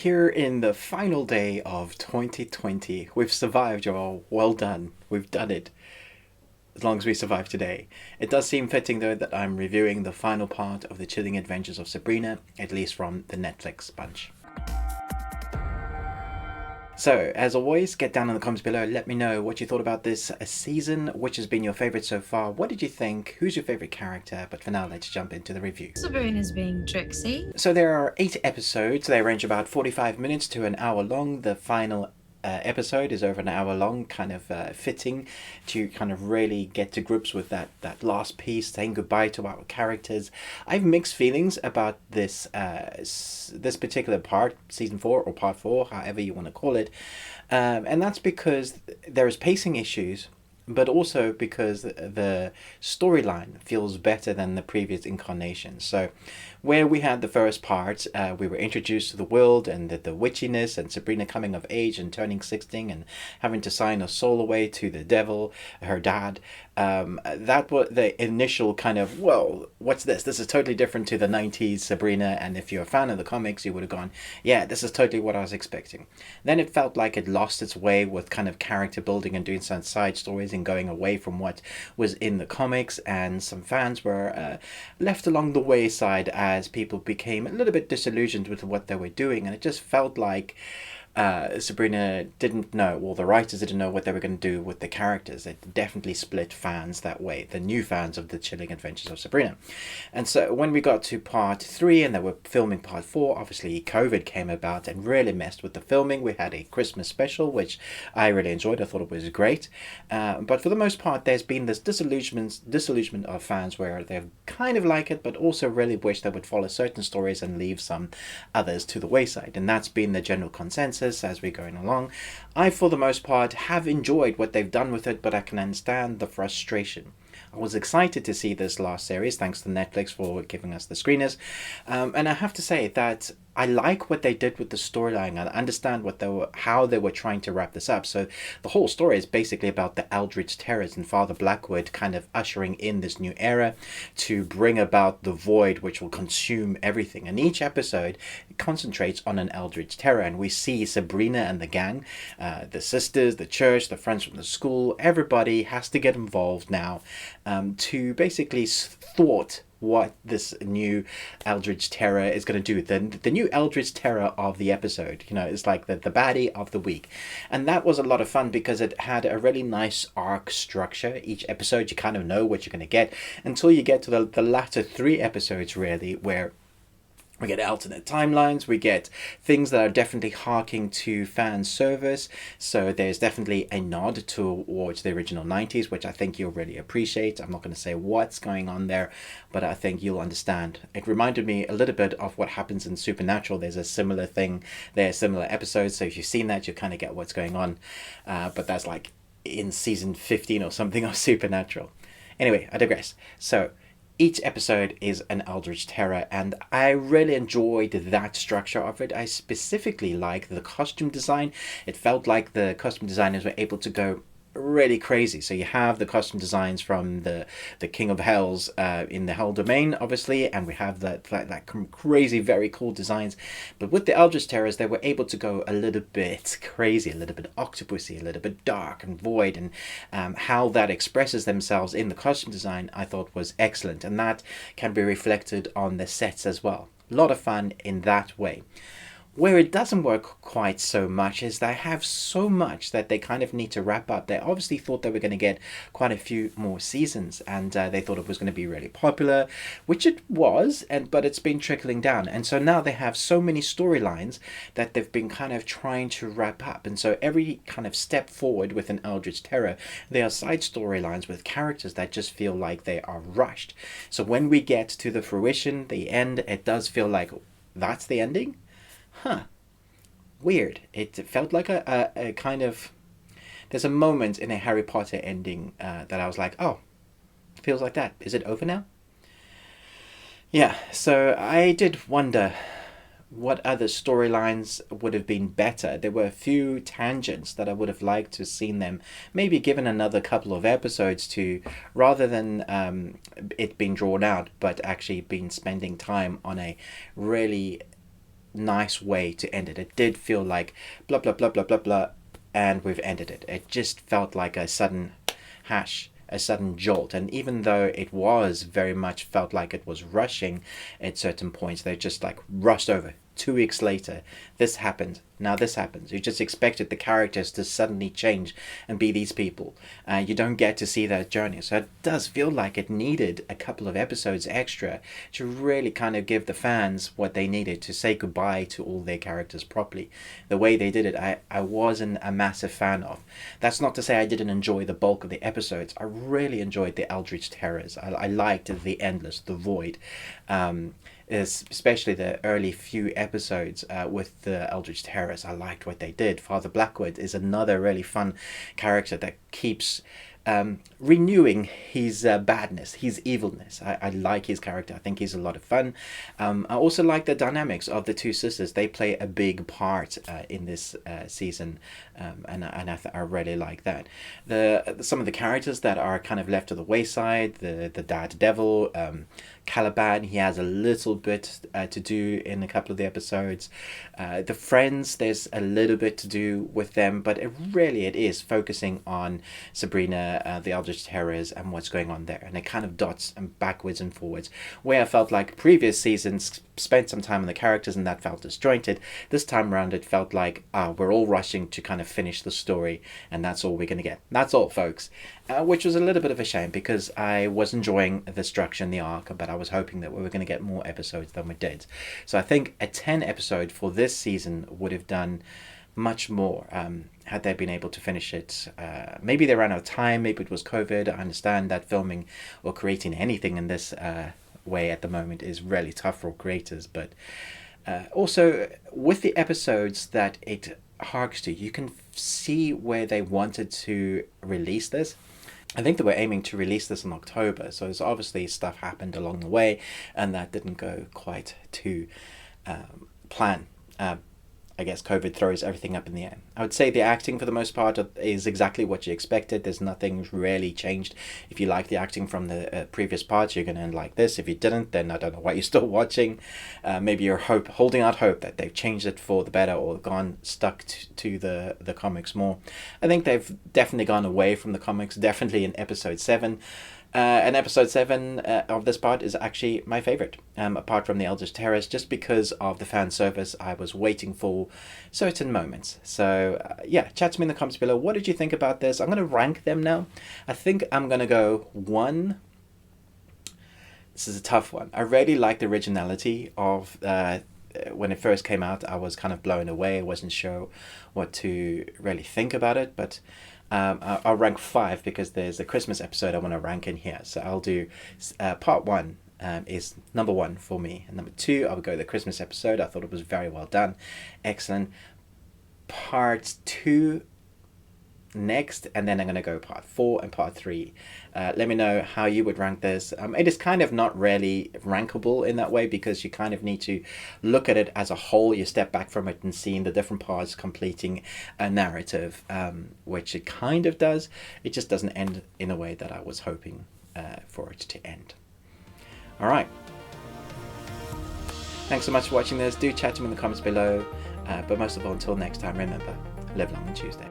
Here in the final day of 2020, we've survived, y'all. Well done. We've done it. As long as we survive today. It does seem fitting, though, that I'm reviewing the final part of the chilling adventures of Sabrina, at least from the Netflix bunch. So, as always, get down in the comments below. Let me know what you thought about this season, which has been your favourite so far. What did you think? Who's your favourite character? But for now, let's jump into the review. Sabrina's being Trixie. So there are 8 episodes. They range about 45 minutes to an hour long. The final episode is over an hour long, kind of fitting to kind of really get to grips with that last piece, saying goodbye to our characters. I have mixed feelings about this particular part, season 4 or part 4, however you want to call it, and that's because there is pacing issues, but also because the storyline feels better than the previous incarnation. So where we had the first part, we were introduced to the world and the witchiness and Sabrina coming of age and turning 16 and having to sign her soul away to the devil, her dad. That was the initial kind of, well, what's this? This is totally different to the 90s Sabrina, and if you're a fan of the comics, you would have gone, yeah, this is totally what I was expecting. Then it felt like it lost its way with kind of character building and doing some side stories and going away from what was in the comics, and some fans were left along the wayside as people became a little bit disillusioned with what they were doing, and it just felt like Sabrina didn't know, or the writers didn't know what they were going to do with the characters. It definitely split fans that way, the new fans of the chilling adventures of Sabrina. And so when we got to part 3 and they were filming part 4, obviously COVID came about and really messed with the filming. We had a Christmas special, which I really enjoyed. I thought it was great. But for the most part, there's been this disillusionment of fans where they kind of like it, but also really wish they would follow certain stories and leave some others to the wayside. And that's been the general consensus as we're going along. I, for the most part, have enjoyed what they've done with it, but I can understand the frustration. I was excited to see this last series, thanks to Netflix for giving us the screeners. And I have to say that I like what they did with the storyline. I understand how they were trying to wrap this up. So the whole story is basically about the Eldritch Terrors and Father Blackwood kind of ushering in this new era to bring about the void which will consume everything. And each episode concentrates on an Eldritch Terror, and we see Sabrina and the gang, the sisters, the church, the friends from the school, everybody has to get involved now to basically thwart what this new Eldritch Terror is going to do. The new Eldritch Terror of the episode, it's like the baddie of the week. And that was a lot of fun because it had a really nice arc structure. Each episode you kind of know what you're going to get until you get to the latter 3 episodes, really, where we get alternate timelines, we get things that are definitely harking to fan service. So there's definitely a nod towards the original 90s, which I think you'll really appreciate. I'm not going to say what's going on there, but I think you'll understand. It reminded me a little bit of what happens in Supernatural. There's a similar thing, there's similar episodes, so if you've seen that, you kind of get what's going on. But that's like in season 15 or something of Supernatural. Anyway, I digress. So each episode is an Eldritch Terror, and I really enjoyed that structure of it. I specifically like the costume design. It felt like the costume designers were able to go really crazy. So you have the costume designs from the King of Hells in the Hell Domain, obviously, and we have that crazy, very cool designs. But with the Eldritch Terrors, they were able to go a little bit crazy, a little bit octopusy, a little bit dark and void, and how that expresses themselves in the costume design, I thought was excellent, and that can be reflected on the sets as well. A lot of fun in that way. Where it doesn't work quite so much is they have so much that they kind of need to wrap up. They obviously thought they were going to get quite a few more seasons, and they thought it was going to be really popular, which it was, but it's been trickling down. And so now they have so many storylines that they've been kind of trying to wrap up. And so every kind of step forward with an Eldritch Terror, there are side storylines with characters that just feel like they are rushed. So when we get to the fruition, the end, it does feel like that's the ending. Weird. It felt like a kind of... There's a moment in a Harry Potter ending that I was like, oh, feels like that. Is it over now? Yeah, so I did wonder what other storylines would have been better. There were a few tangents that I would have liked to have seen them maybe given another couple of episodes to, rather than it being drawn out, but actually been spending time on a really nice way to end it. It did feel like blah blah blah blah blah blah, and we've ended it. It just felt like a sudden a sudden jolt. And even though it was very much felt like it was rushing at certain points, they just like rushed over. 2 weeks later, this happened. Now this happens. You just expected the characters to suddenly change and be these people. You don't get to see that journey. So it does feel like it needed a couple of episodes extra to really kind of give the fans what they needed to say goodbye to all their characters properly. The way they did it, I wasn't a massive fan of. That's not to say I didn't enjoy the bulk of the episodes. I really enjoyed the Eldritch Terrors. I liked the Endless, the Void. Especially the early few episodes with the Eldritch Terrors. I liked what they did. Father Blackwood is another really fun character that keeps renewing his badness, his evilness. I like his character. I think he's a lot of fun. I also like the dynamics of the two sisters. They play a big part in this season, and I really like that. Some of the characters that are kind of left to the wayside, the Dad Devil, Caliban, he has a little bit to do in a couple of the episodes. The friends, there's a little bit to do with them, but it is focusing on Sabrina, the Eldritch Terrors, and what's going on there. And it kind of dots and backwards and forwards. Where I felt like previous seasons spent some time on the characters and that felt disjointed, this time around it felt like we're all rushing to kind of finish the story, and that's all we're going to get. That's all, folks. Which was a little bit of a shame, because I was enjoying the structure and the arc, but I was hoping that we were going to get more episodes than we did. So I think a 10 episode for this season would have done much more had they been able to finish it. Maybe they ran out of time, maybe it was COVID. I understand that filming or creating anything in this way at the moment is really tough for creators, but also with the episodes that it harks to, you can see where they wanted to release this. I think they were aiming to release this in October, so there's obviously stuff happened along the way, and that didn't go quite to plan. I guess COVID throws everything up in the air. I would say the acting for the most part is exactly what you expected. There's nothing really changed. If you like the acting from the previous parts, you're going to like this. If you didn't, then I don't know why you're still watching. Maybe you're holding out hope that they've changed it for the better or stuck to the comics more. I think they've definitely gone away from the comics, definitely in episode 7. And episode 7 of this part is actually my favorite, apart from the Eldritch Terrors, just because of the fan service. I was waiting for certain moments. So yeah, chat to me in the comments below. What did you think about this? I'm going to rank them now. I think I'm going to go 1. This is a tough one. I really like the originality of when it first came out. I was kind of blown away. I wasn't sure what to really think about it, but I'll rank 5 because there's a Christmas episode I want to rank in here. So I'll do part 1 is number 1 for me. And number 2, I'll go the Christmas episode. I thought it was very well done. Excellent. Part 2 next, and then I'm going to go part 4 and part 3. Let me know how you would rank this. It is kind of not really rankable in that way, because you kind of need to look at it as a whole. You step back from it and seeing the different parts completing a narrative, which it kind of does. It just doesn't end in a way that I was hoping for it to end. All right. Thanks so much for watching this. Do chat to me in the comments below. But most of all, until next time, remember, live long and Tuesday.